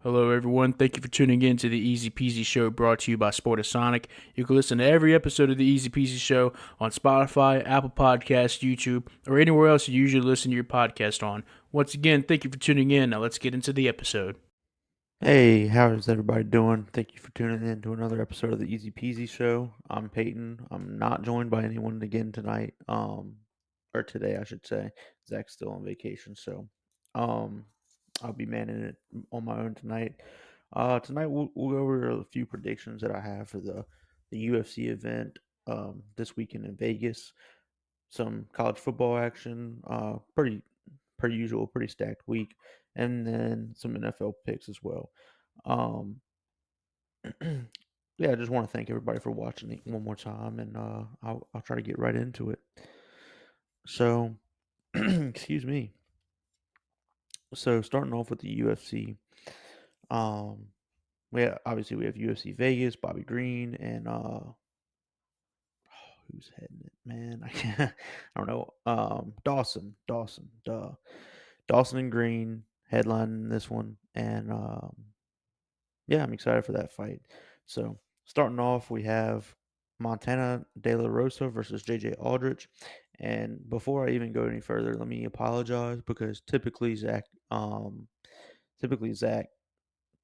Hello, everyone. Thank you for tuning in to the Easy Peasy Show brought to you by Sportasonic. You can listen to every episode of the Easy Peasy Show on Spotify, Apple Podcasts, YouTube, or anywhere else you usually listen to your podcast on. Once again, thank you for tuning in. Now let's get into the episode. Hey, how is everybody doing? Thank you for tuning in to another episode of the Easy Peasy Show. I'm Peyton. I'm not joined by anyone again tonight. Or today, I should say. Zach's still on vacation, so um, I'll be manning it on my own tonight. Tonight we'll go over a few predictions that I have for the UFC event this weekend in Vegas. Some college football action. Pretty per usual, pretty stacked week, and then some NFL picks as well. Um, yeah, I just want to thank everybody for watching it one more time, and I'll try to get right into it. So, excuse me. So, starting off with the UFC, um, we have UFC Vegas, Bobby Green, and who's heading it, man? I can't, I don't know. Dawson and Green headlining this one, and yeah, I'm excited for that fight. So, starting off, we have Montana De La Rosa versus JJ Aldrich. And before I even go any further, let me apologize because typically Zach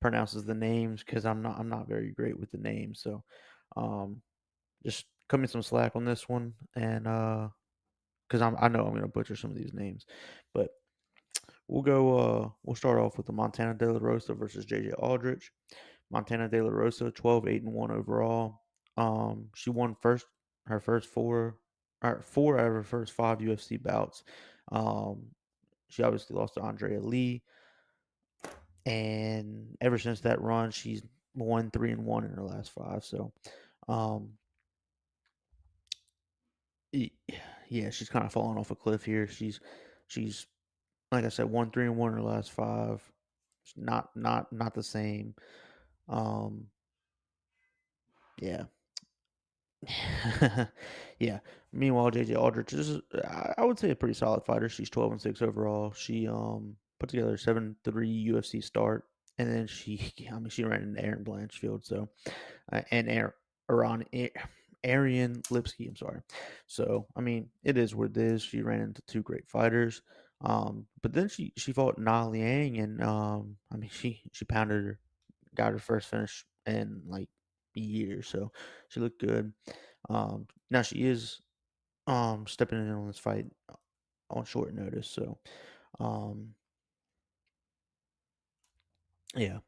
pronounces the names because I'm not very great with the names. So, um, just cut me some slack on this one, and because I know I'm gonna butcher some of these names, but we'll start off with the Montana De La Rosa versus JJ Aldrich. Montana De La Rosa, 12 8-1 overall. She won her first four out of her first five UFC bouts. Um, she obviously lost to Andrea Lee, and ever since that run, she's won 3-1 in her last five. So, um, y- yeah, she's kind of falling off a cliff here. She's like I said, 1-3-1 in her last five. It's not the same. Um, yeah, yeah. Meanwhile, JJ Aldrich is, I would say, a pretty solid fighter. She's 12-6 overall. She put together a 7-3 UFC start, and then I mean, she ran into Aaron Blanchfield, so and Aaron, Arian Lipsky. I'm sorry. So I mean, it is what it is. She ran into two great fighters. But then she fought Na Liang, and I mean, she pounded her, got her first finish in like years, so she looked good. Now she is stepping in on this fight on short notice, so um yeah.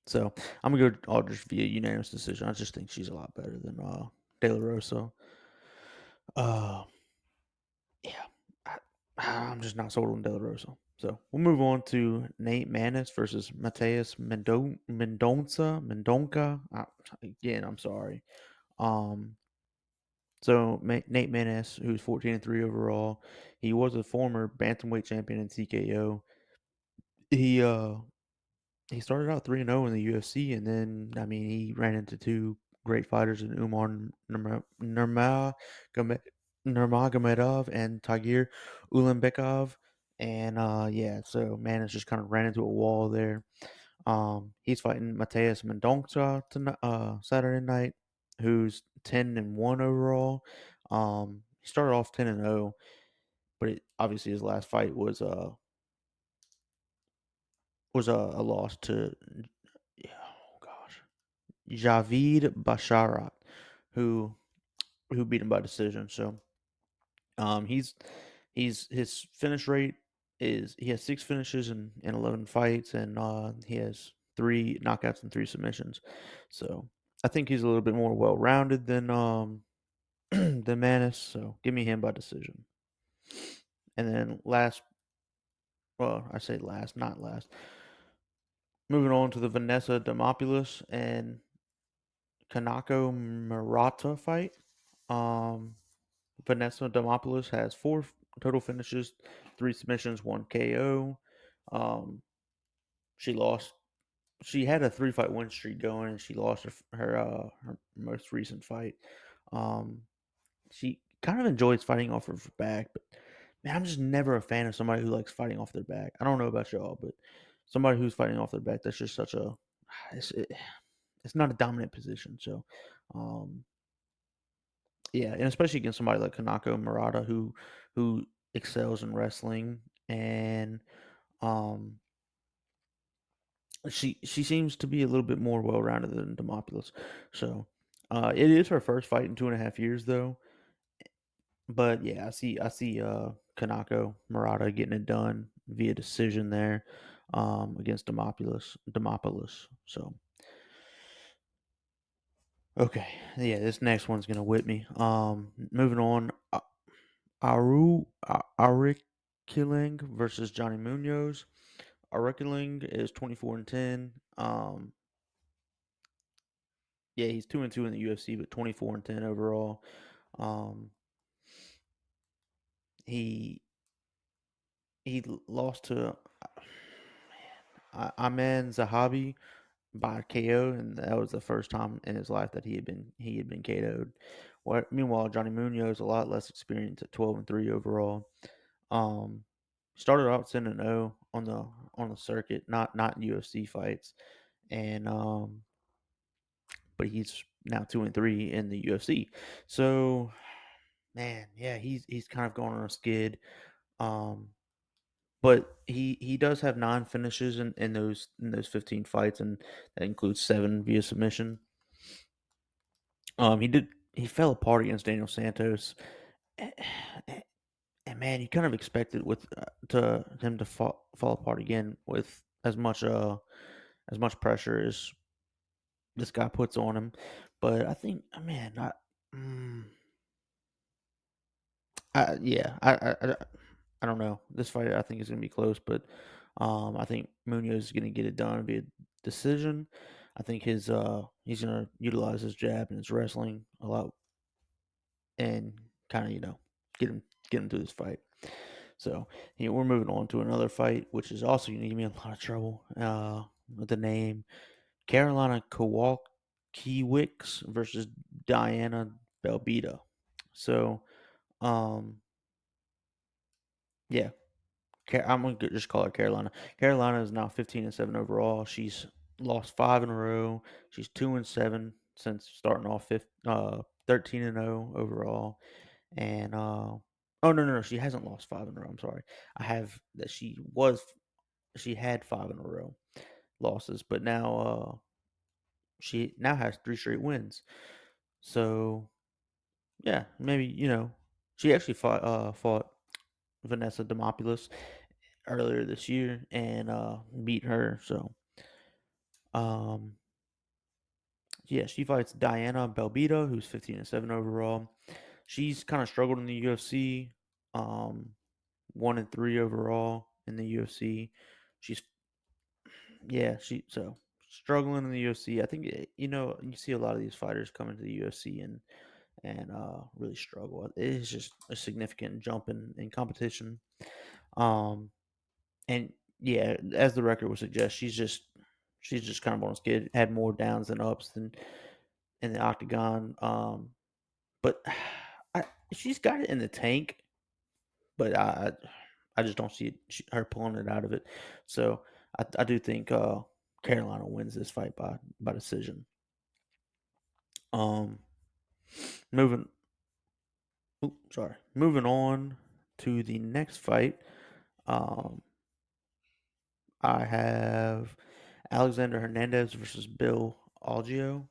So I'm gonna go Aldrich via unanimous decision. I just think she's a lot better than De La Rosa. Uh yeah. I, I'm just not sold on De La Rosa. So we'll move on to Nate Manis versus Mateus Mendonca. Again, I'm sorry. Um, So Nate Manis, who's 14-3 overall, he was a former bantamweight champion in TKO. He uh he started out 3-0 in the UFC, and then I mean he ran into two great fighters in Nurmagomedov and Tagir Ulanbekov, and yeah, so Manis just kind of ran into a wall there. He's fighting Mateus Mendonça Saturday night, who's 10-1 overall. He started off 10-0, but obviously his last fight was a loss to oh gosh Javid Basharat, who who beat him by decision. So he's his finish rate is he has six finishes in 11 fights, and he has three knockouts and three submissions. So I think he's a little bit more well rounded than than Manis. So give me him by decision. And then last, well, I say last, not last. Moving on to the Vanessa Demopoulos and Kanako Murata fight. Um, Vanessa Demopoulos has four total finishes, three submissions, one KO. Um, she lost. She had a three-fight win streak going, and she lost her most recent fight. Um, she kind of enjoys fighting off of her back, but man, I'm just never a fan of somebody who likes fighting off their back. I don't know about y'all, but somebody who's fighting off their back. That's just such a it's, it, it's not a dominant position. So, um, yeah, and especially against somebody like Kanako Murata who excels in wrestling and um she seems to be a little bit more well rounded than Demopoulos. So it is her first fight in 2.5 years though. But yeah, I see Kanako Murata getting it done via decision there against Demopoulos. So okay. Yeah, this next one's gonna whip me. Moving on. Aurikiling versus Johnny Munoz. Aurikiling is 24-10. Yeah, he's 2-2 in the UFC, but 24-10 overall. Um, he lost to Aman Zahabi by KO, and that was the first time in his life that he had been KO'd. Meanwhile, Johnny Munoz a lot less experience at 12-3 overall. Um, Started out 10-0 on the circuit, not in UFC fights, and but he's now 2-3 in the UFC. So, man, yeah, he's kind of going on a skid. Um, but he does have 9 finishes in those 15 fights, and that includes 7 via submission. He fell apart against Daniel Santos, and, man, you kind of expected with to him to fall apart again with as much pressure as this guy puts on him. But I think, man, mm, yeah, I don't know. This fight I think is gonna be close, but I think Munoz is gonna get it done via decision. I think he's gonna utilize his jab and his wrestling a lot and kind of get him through this fight. So we're moving on to another fight, which is also gonna give me a lot of trouble with the name Carolina Kowalkiewicz versus Diana Belbita. So yeah, I'm gonna just call her Carolina. Carolina is now 15-7 overall. She's lost 5 in a row. She's 2-7 since starting off 13-0 overall. And oh no, she hasn't lost 5 in a row. I'm sorry. I have that she had 5 in a row losses, but now she now has 3 straight wins. So yeah, maybe she actually fought Vanessa Demopoulos earlier this year and beat her. So, um, yeah, she fights Diana Belbita, who's 15-7 overall. She's kind of struggled in the UFC, 1-3 overall in the UFC. She's yeah, so struggling in the UFC. I think you see a lot of these fighters come into the UFC and really struggle. It is just a significant jump in competition. Um, And yeah, as the record would suggest, she's just kind of on a skid, had more downs than ups than in the octagon. But I, she's got it in the tank, but I just don't see her pulling it out of it. So I do think Carolina wins this fight by decision. Um, moving, moving on to the next fight. Um, I have Alexander Hernandez versus Bill Algeo.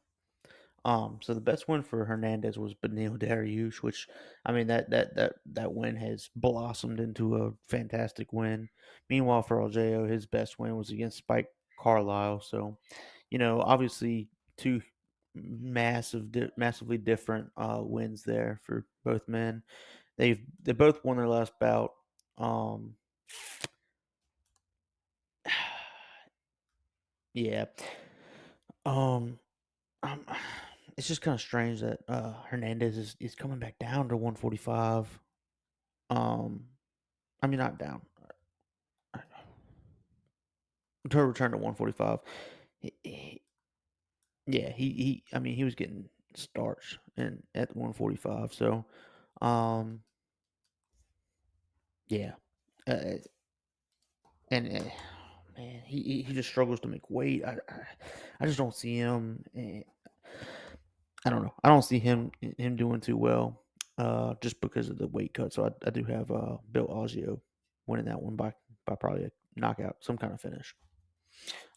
So the best win for Hernandez was Beneil Dariush, which I mean that win has blossomed into a fantastic win. Meanwhile, for Algeo, his best win was against Spike Carlisle. So, obviously two massively different wins there for both men. They both won their last bout. Um, yeah. Um, Um, it's just kind of strange that Hernandez is coming back down to 145. Um, I mean not down to return to 145. Yeah, I mean he was getting starched and at 145. So, um, yeah, uh, and man, he just struggles to make weight. I just don't see him. I don't know. I don't see him doing too well, just because of the weight cut. So I do have Bill Algeo winning that one by probably a knockout, some kind of finish.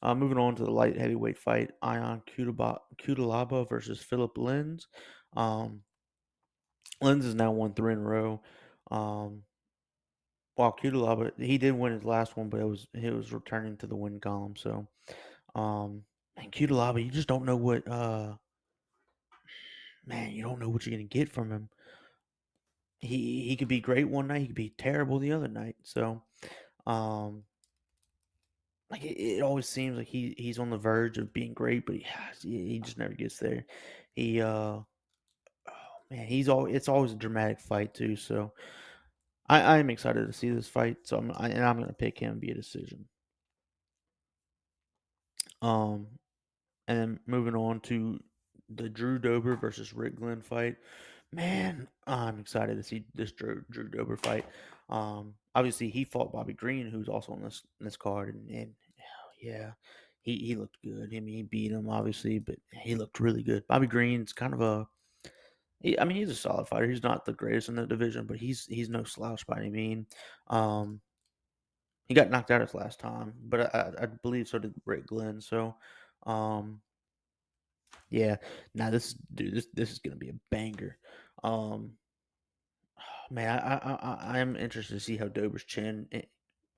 Moving on to the light heavyweight fight, Ion Cutelaba versus Philip Lins. Um, Lins has now won 3 in a row. Um, while Cutelaba, he did win his last one, but it was returning to the win column. So, and Cutelaba, you just don't know what man, you don't know what you're gonna get from him. He could be great one night, he could be terrible the other night. So, um, like it always seems like he's on the verge of being great, but he just never gets there. He oh man, it's always a dramatic fight too. So I am excited to see this fight. So I'm gonna pick him via decision. Um, and then moving on to the Drew Dober versus Rick Glenn fight. Man, I'm excited to see this Drew Dober fight. Obviously he fought Bobby Green, who's also on this card, and yeah, he looked good. I mean, he beat him obviously, but he looked really good. Bobby Green's kind of I mean, he's a solid fighter. He's not the greatest in the division, but he's no slouch by any mean. Um, he got knocked out his last time, but I believe so did Rick Glenn. So, um, yeah, now this is gonna be a banger. Um, Man, I am interested to see how Dober's chin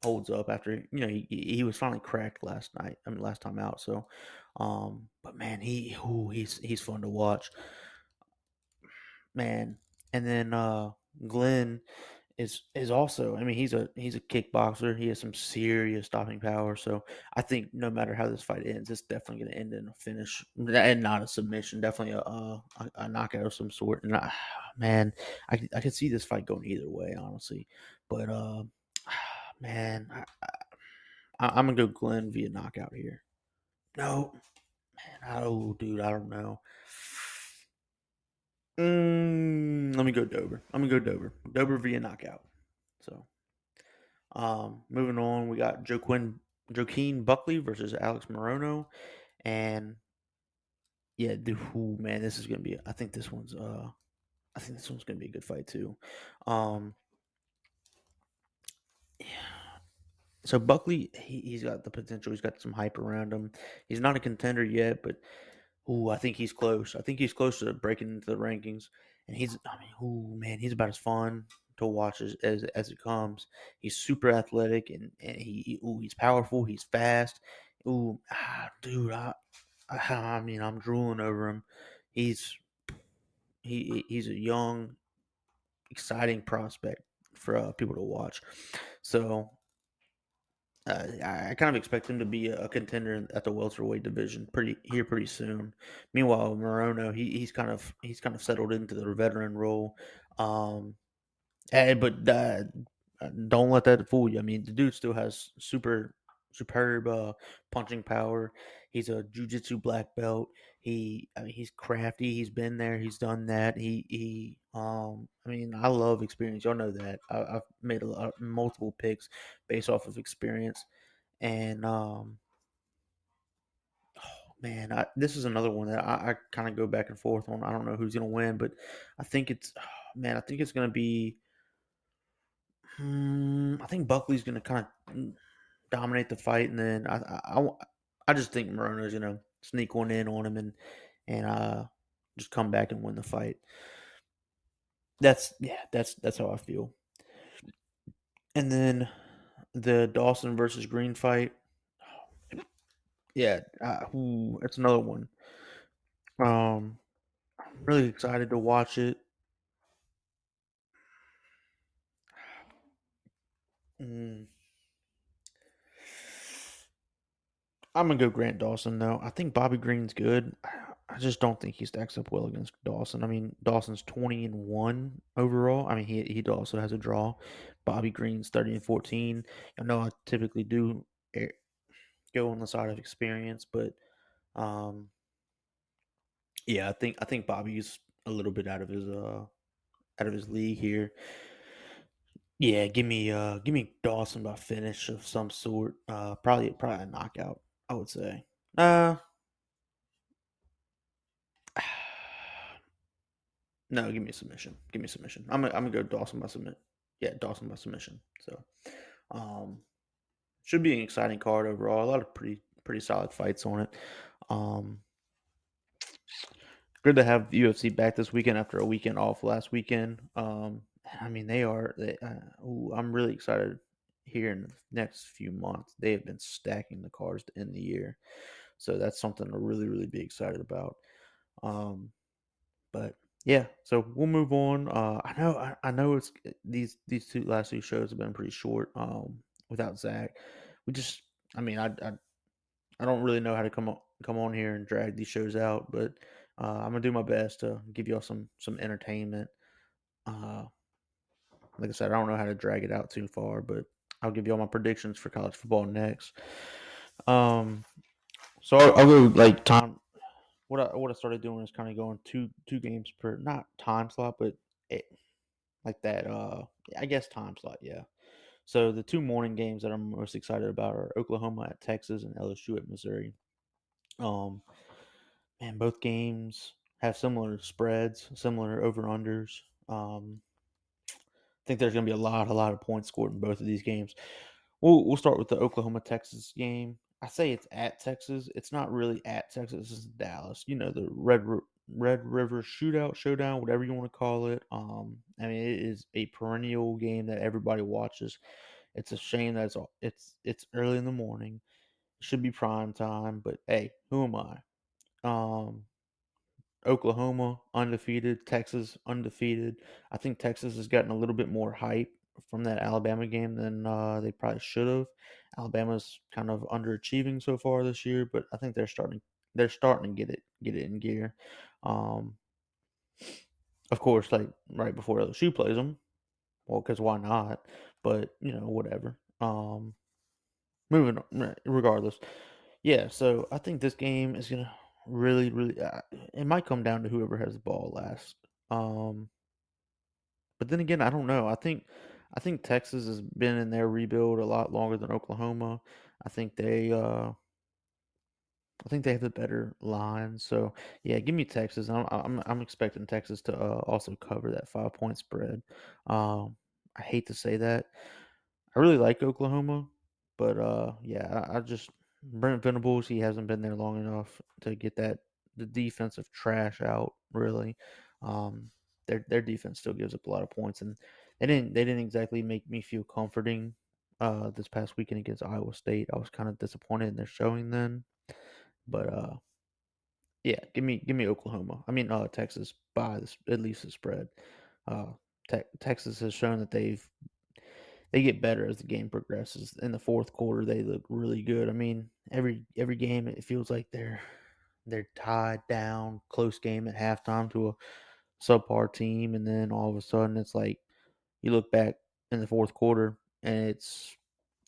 holds up after he was finally cracked last night. I mean, last time out. So, but man, he's fun to watch, man. And then Glenn is also. I mean, he's a kickboxer. He has some serious stopping power. So I think no matter how this fight ends, it's definitely going to end in a finish and not a submission. Definitely a knockout of some sort. And man, I could see this fight going either way, honestly. But man, I'm gonna go Glenn via knockout here. No, man, oh dude, I don't know. Let me go Dober. I'm gonna go Dober. Dober via knockout. So. Moving on, we got Joaquin Buckley versus Alex Morono, and yeah, man, this is gonna be. I think this one's gonna be a good fight too. Um, so Buckley, he's got the potential. He's got some hype around him. He's not a contender yet, but I think he's close. I think he's close to breaking into the rankings. And I mean, man, he's about as fun to watch as it comes. He's super athletic and he's powerful. He's fast. Dude, I mean, I'm drooling over him. He's he's a young, exciting prospect for people to watch. So I kind of expect him to be a contender at the welterweight division pretty soon. Meanwhile, Morono, he's kind of settled into the veteran role. Um, but don't let that fool you. I mean, the dude still has superb punching power. He's a jujitsu black belt. I mean, he's crafty. He's been there. He's done that. I mean, I love experience. Y'all know that. I've made multiple picks based off of experience, and oh man, this is another one that I kind of go back and forth on. I don't know who's gonna win, but I think man, I think it's gonna be. I think Buckley's going to kind of dominate the fight, and then I just think Morono's going to sneak one in on him and just come back and win the fight. That's how I feel. And then the Dawson versus Green fight, yeah, that's another one. I'm really excited to watch it. Mm, I'm gonna go Grant Dawson though. I think Bobby Green's good. I just don't think he stacks up well against Dawson. I mean, Dawson's 20-1 overall. I mean, he also has a draw. Bobby Green's 30-14. I know I typically do go on the side of experience, but um, yeah, I think Bobby's a little bit out of his league here. Yeah, give me Dawson by finish of some sort. Probably a knockout, I would say. Uh no, give me a submission. Give me a submission. I'm gonna go Dawson by submit. Yeah, Dawson by submission. So um should be an exciting card overall. A lot of pretty solid fights on it. Um Good to have the UFC back this weekend after a weekend off last weekend. I mean, I'm really excited here in the next few months. They have been stacking the cards to end the year, so that's something to really be excited about. Um, but yeah, so we'll move on. I know it's these last two shows have been pretty short. Without Zach, we just, I mean, I don't really know how to come on here and drag these shows out, but I'm gonna do my best to give y'all some entertainment. Uh, like I said, I don't know how to drag it out too far, but I'll give y'all my predictions for college football next. Um, so I'll go like time. What I started doing is kind of going two games per, not time slot, but it, like that. I guess time slot. Yeah. So the two morning games that I'm most excited about are Oklahoma at Texas and LSU at Missouri. Um, Man, both games have similar spreads, similar over unders. I think there's going to be a lot of points scored in both of these games. We'll start with the Oklahoma Texas game. I say it's at Texas. It's not really at Texas. It's Dallas. You know, the Red River Shootout Showdown, whatever you want to call it. I mean, it is a perennial game that everybody watches. It's a shame that it's early in the morning. It should be prime time, but hey, who am I? Um, Oklahoma undefeated, Texas undefeated. I think Texas has gotten a little bit more hype from that Alabama game than they probably should have. Alabama's kind of underachieving so far this year, but I think they're starting to get it in gear. Um, of course, like right before LSU plays them, well, because why not? But whatever. Moving on, regardless. Yeah, so I think this game is gonna really. It might come down to whoever has the ball last. Um, but then again, I don't know. I think Texas has been in their rebuild a lot longer than Oklahoma. I think they uh, I think they have the better line. So yeah, give me Texas. I'm expecting Texas to also cover that 5 point spread. I hate to say that. I really like Oklahoma, but yeah, I just Brent Venables. He hasn't been there long enough to get the defensive trash out. Really, um, their defense still gives up a lot of points, and they didn't exactly make me feel comforting. This past weekend against Iowa State, I was kind of disappointed in their showing then, but yeah, give me Oklahoma. I mean, Texas by at least the spread. Uh, Texas has shown that they get better as the game progresses. In the fourth quarter, they look really good. I mean, every game it feels like they're tied down, close game at halftime to a subpar team, and then all of a sudden it's like you look back in the fourth quarter and it's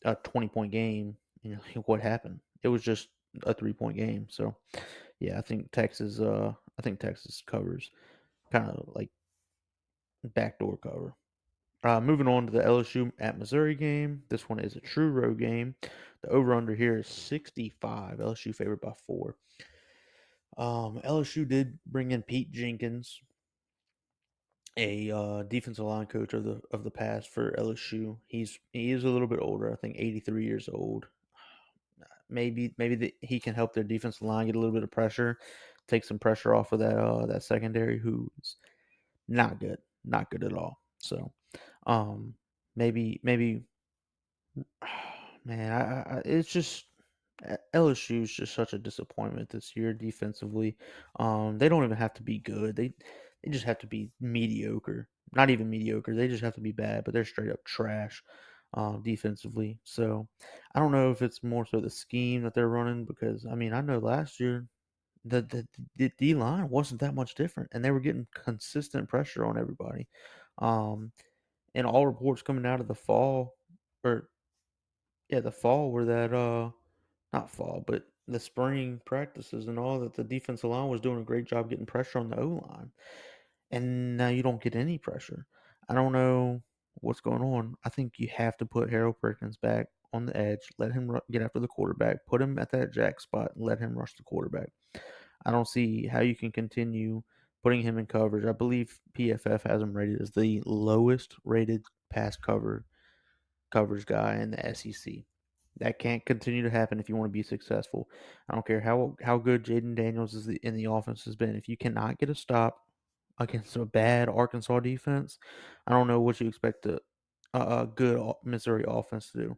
a 20-point game. You know what happened? It was just a 3-point game. So yeah, I think Texas. I think Texas covers, kind of like backdoor cover. Moving on to the LSU at Missouri game. This one is a true road game. The over under here is 65. LSU favored by 4. LSU did bring in Pete Jenkins, a defensive line coach of the past for LSU. He is a little bit older. I think 83 years old. Maybe he can help their defensive line get a little bit of pressure, take some pressure off of that secondary, who's not good at all. So um, maybe man, it's just LSU is just such a disappointment this year defensively. They don't even have to be good. They just have to be mediocre. Not even mediocre. They just have to be bad, but they're straight up trash defensively. So I don't know if it's more so the scheme that they're running, because I mean I know last year the D line wasn't that much different, and they were getting consistent pressure on everybody. Um, and all reports coming out of the fall, or yeah, the fall were that not fall, but the spring practices and all, that the defensive line was doing a great job getting pressure on the O line. And now you don't get any pressure. I don't know what's going on. I think you have to put Harold Perkins back on the edge, let him get after the quarterback, put him at that jack spot, and let him rush the quarterback. I don't see how you can continue putting him in coverage. I believe PFF has him rated as the lowest rated pass coverage guy in the SEC. That can't continue to happen if you want to be successful. I don't care how good Jaden Daniels in the offense has been. If you cannot get a stop against a bad Arkansas defense, I don't know what you expect a good Missouri offense to do.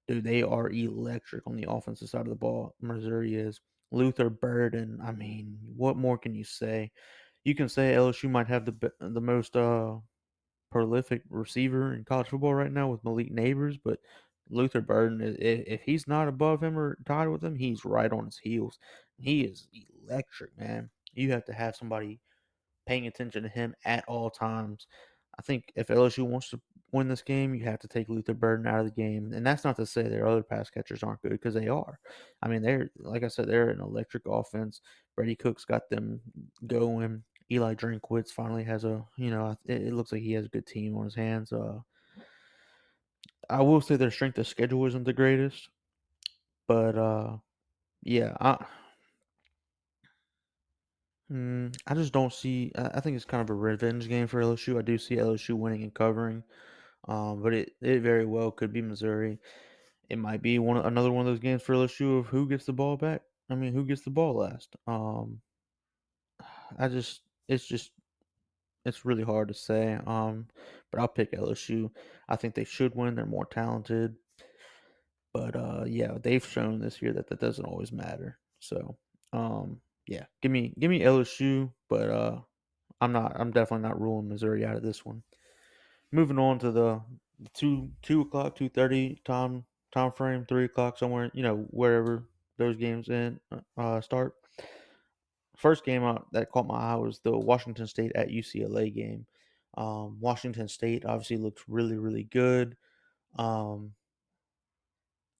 Dude, they are electric on the offensive side of the ball. Missouri is. Luther Burden. I mean, what more can you say? You can say LSU might have the most prolific receiver in college football right now with Malik Neighbors, but Luther Burden, if he's not above him or tied with him, he's right on his heels. He is electric, man. You have to have somebody paying attention to him at all times. I think if LSU wants to win this game, you have to take Luther Burden out of the game. And that's not to say their other pass catchers aren't good, because they are. I mean, they're, like I said, they're an electric offense. Brady Cook's got them going. Eli Drinkwitz finally has it looks like he has a good team on his hands. I will say their strength of schedule isn't the greatest, but yeah, I just don't see. I think it's kind of a revenge game for LSU. I do see LSU winning and covering. But it very well could be Missouri. It might be another one of those games for LSU of who gets the ball back. I mean, who gets the ball last? I just it's really hard to say. But I'll pick LSU. I think they should win. They're more talented. But yeah, they've shown this year that that doesn't always matter. So yeah, give me LSU. But I'm definitely not ruling Missouri out of this one. Moving on to the 2 o'clock, 2:30 time frame, 3 o'clock somewhere, wherever those games start. First game that caught my eye was the Washington State at UCLA game. Washington State obviously looked really, really good um,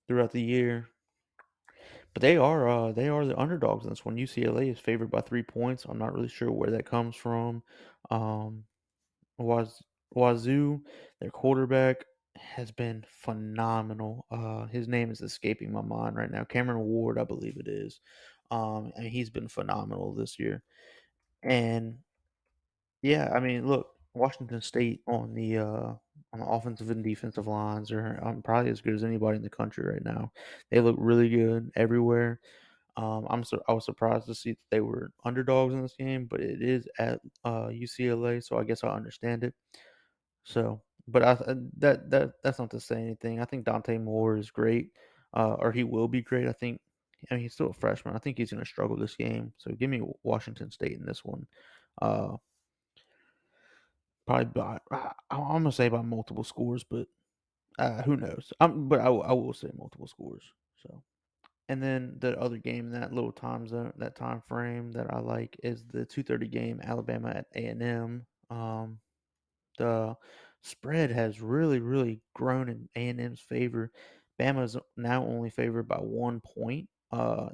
throughout the year, but they are the underdogs in this one. UCLA is favored by 3 points. I'm not really sure where that comes from. Um, Wazoo, their quarterback, has been phenomenal. His name is escaping my mind right now. Cameron Ward, I believe it is. And he's been phenomenal this year. And yeah, I mean, look, Washington State on the offensive and defensive lines are probably as good as anybody in the country right now. They look really good everywhere. I was surprised to see that they were underdogs in this game, but it is at UCLA, so I guess I understand it. So, but that's not to say anything. I think Dante Moore is great, or he will be great. I mean, he's still a freshman. I think he's going to struggle this game. So, give me Washington State in this one. Uh, Probably I'm going to say by multiple scores, but who knows? But I will say multiple scores. So, and then the other game in that little time zone, that time frame that I like is the 2:30 game, Alabama at A&M. The spread has really, really grown in A&M's favor. Bama's now only favored by 1 point.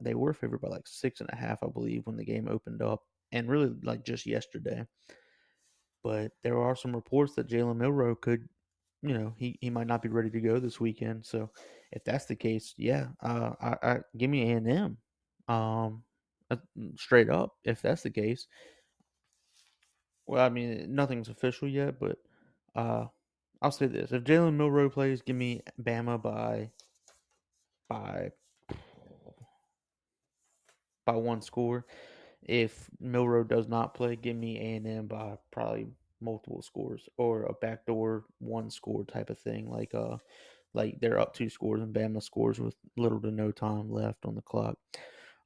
They were favored by like 6.5, I believe, when the game opened up, and really like just yesterday. But there are some reports that Jalen Milroe could, he might not be ready to go this weekend. So if that's the case, yeah, I give me A&M, um, straight up. If that's the case, well, I mean, nothing's official yet, but uh, I'll say this: if Jalen Milroe plays, give me Bama by by one score. If Milroe does not play, give me A&M by probably multiple scores or a backdoor one score type of thing. Like they're up 2 scores and Bama scores with little to no time left on the clock.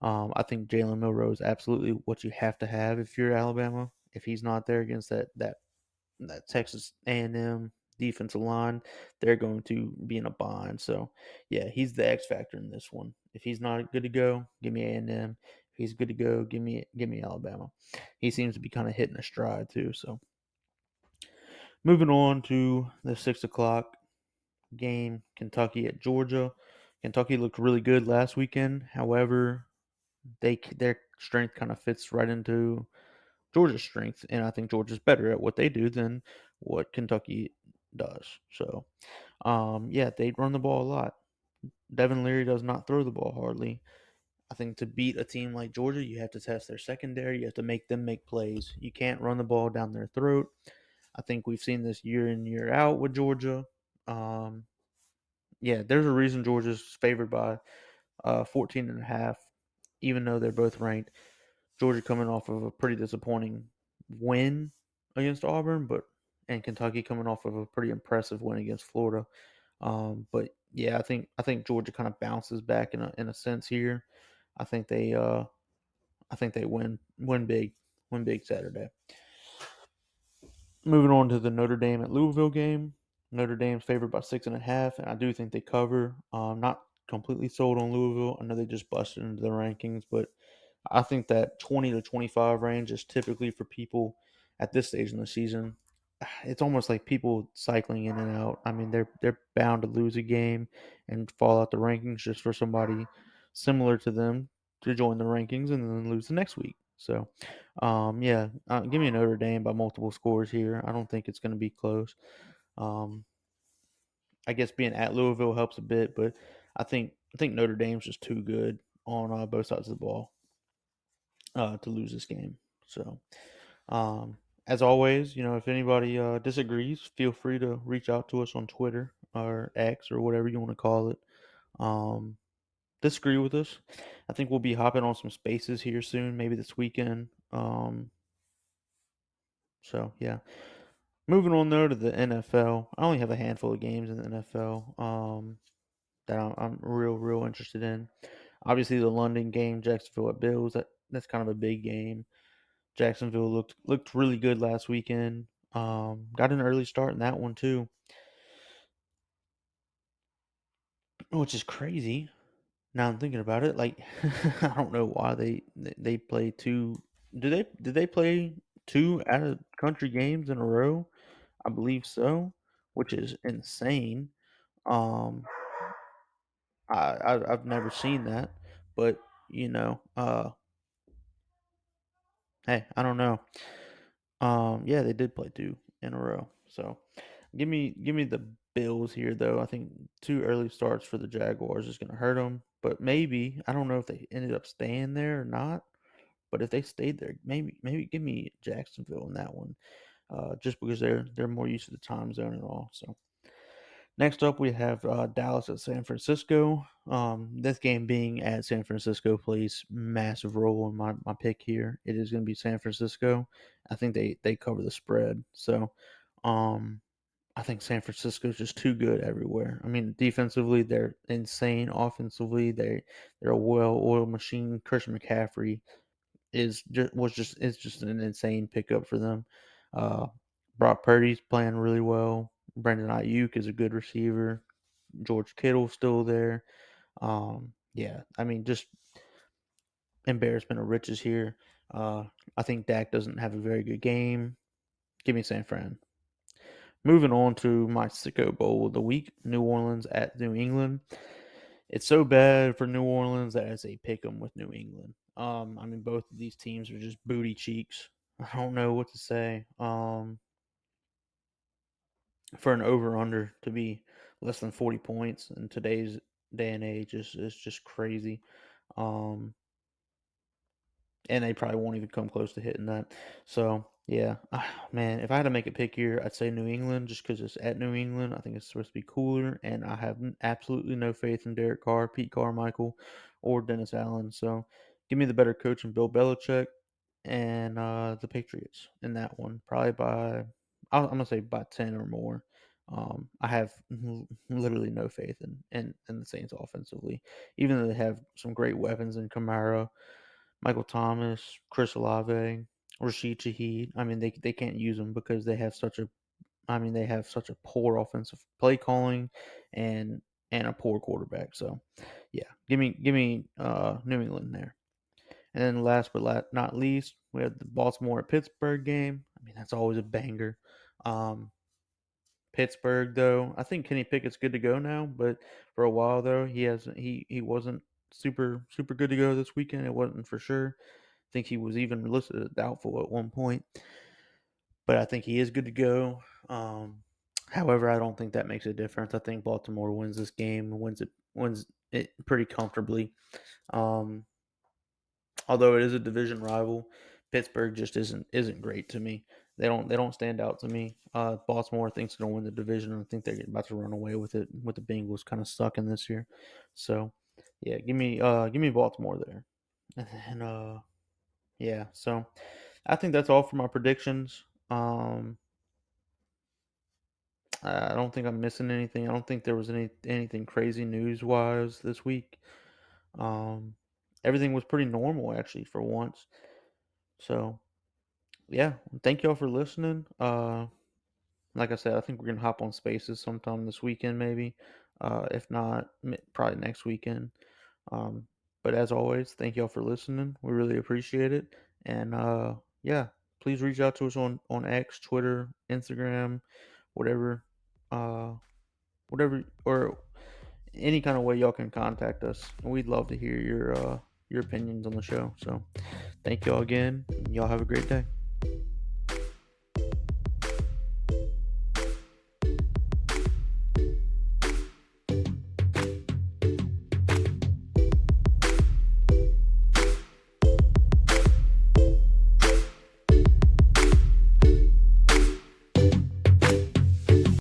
I think Jalen Milroe is absolutely what you have to have if you're Alabama. If he's not there against that Texas A&M defensive line, they're going to be in a bind. So, yeah, he's the X factor in this one. If he's not good to go, give me A&M. If he's good to go, give me Alabama. He seems to be kind of hitting a stride too. So, moving on to the 6 o'clock game, Kentucky at Georgia. Kentucky looked really good last weekend. However, their strength kind of fits right into Georgia's strength, and I think Georgia's better at what they do than what Kentucky does. So, yeah, they run the ball a lot. Devin Leary does not throw the ball hardly. I think to beat a team like Georgia, you have to test their secondary. You have to make them make plays. You can't run the ball down their throat. I think we've seen this year in, year out with Georgia. Um, yeah, there's a reason Georgia's favored by 14 and a half, even though they're both ranked. Georgia coming off of a pretty disappointing win against Auburn, and Kentucky coming off of a pretty impressive win against Florida. But yeah, I think Georgia kind of bounces back in a sense here. I think they win big Saturday. Moving on to the Notre Dame at Louisville game. Notre Dame's favored by 6.5, and I do think they cover. Not completely sold on Louisville. I know they just busted into the rankings, but I think that 20 to 25 range is typically for people at this stage in the season. It's almost like people cycling in and out. I mean, they're bound to lose a game and fall out the rankings just for somebody similar to them to join the rankings and then lose the next week. So, yeah, give me a Notre Dame by multiple scores here. I don't think it's going to be close. Um, I guess being at Louisville helps a bit, but I think Notre Dame's just too good on both sides of the ball to lose this game. So, um, as always, if anybody disagrees, feel free to reach out to us on Twitter or X or whatever you want to call it. Um, disagree with us. I think we'll be hopping on some spaces here soon, maybe this weekend. So yeah. Moving on though to the NFL, I only have a handful of games in the NFL that I'm real interested in. Obviously, the London game, Jacksonville at Bills, that's kind of a big game. Jacksonville looked really good last weekend. Got an early start in that one too, which is crazy. Now I'm thinking about it, like I don't know why they play two. Did they play two out of country games in a row? I believe so, which is insane. Um, I've never seen that, but hey, I don't know. Yeah, they did play two in a row. So give me the Bills here though. I think two early starts for the Jaguars is going to hurt them, but maybe I don't know if they ended up staying there or not. But if they stayed there, maybe give me Jacksonville in that one, just because they're more used to the time zone and all. So next up, we have Dallas at San Francisco. This game being at San Francisco plays massive role in my pick here. It is going to be San Francisco. I think they cover the spread. So um, I think San Francisco is just too good everywhere. I mean, defensively, they're insane. Offensively, they're a well-oiled machine. Christian McCaffrey is just an insane pickup for them. Uh, Brock Purdy's playing really well. Brandon Ayuk is a good receiver. George Kittle's still there. Yeah, I mean, just embarrassment of riches here. Uh, I think Dak doesn't have a very good game. Give me San Fran. Moving on to my sicko bowl of the week: New Orleans at New England. It's so bad for New Orleans that it's a pick 'em with New England. I mean, both of these teams are just booty cheeks. I don't know what to say. For an over under to be less than 40 points in today's day and age is just crazy. Um, and they probably won't even come close to hitting that. So yeah, man, if I had to make a pick here, I'd say New England just because it's at New England. I think it's supposed to be cooler, and I have absolutely no faith in Derek Carr, Pete Carmichael, or Dennis Allen. So give me the better coach in Bill Belichick and the Patriots in that one. Probably by I'm gonna say by 10 or more. I have literally no faith in the Saints offensively, even though they have some great weapons in Kamara, Michael Thomas, Chris Olave, Rashid Shaheed. I mean, they can't use them because they have such a poor offensive play calling and a poor quarterback. So, yeah, give me New England there. And then last but not least, we have the Baltimore at Pittsburgh game. I mean, that's always a banger. Um, Pittsburgh, though, I think Kenny Pickett's good to go now, but for a while though, he wasn't super good to go this weekend. It wasn't for sure. I think he was even listed as doubtful at one point, but I think he is good to go. However, I don't think that makes a difference. I think Baltimore wins this game, wins it pretty comfortably. Um, Although it is a division rival, Pittsburgh just isn't great to me. They don't stand out to me. Baltimore thinks they're gonna win the division. I think they're about to run away with it. With the Bengals kind of sucking this year, so yeah, give me Baltimore there, and yeah. So I think that's all for my predictions. I don't think I'm missing anything. I don't think there was anything crazy news wise this week. Um, Everything was pretty normal actually for once. So yeah, thank y'all for listening. Like I said, I think we're gonna hop on Spaces sometime this weekend, maybe. If not, probably next weekend. Um, but as always, thank y'all for listening. We really appreciate it. And yeah, please reach out to us on X, Twitter, Instagram, whatever, uh, whatever, or any kind of way y'all can contact us. We'd love to hear your opinions on the show. So thank y'all again. Y'all have a great day.